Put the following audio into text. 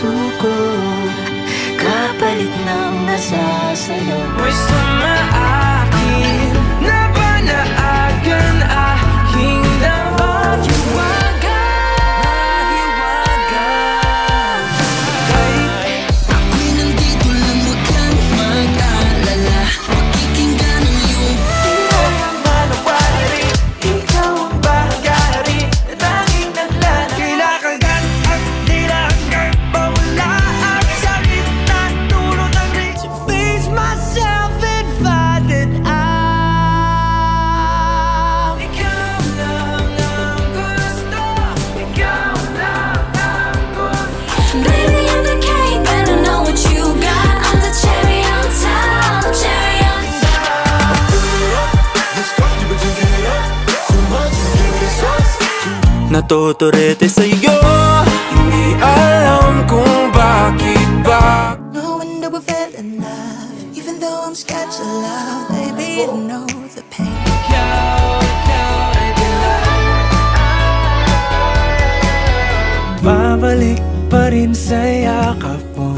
suko, kapalit ng nasasayo. Mo'y sumaakin na panaagan aking nahiwagan. Kahit ako'y nandito lang, huwag kang mag-alala. Makikinggan ang iyong ikaw ang manawari, ikaw ang bahagari, na tanging naglaan. Kailangan at nilagang mawala ang sakit na dulo ng rin. To face myself and find that ikaw lang ang gusto, ikaw lang ang gusto. Baby, I'm the cake, better know what you got. I'm the cherry on top, cherry on top. Natuturete sa'yo, hindi alam kung bakit ba. No wonder we fell in love, even though I'm scared to love. Baby, you know the pain. Ikaw ay dala. Babalik pa rin sa yakap mo.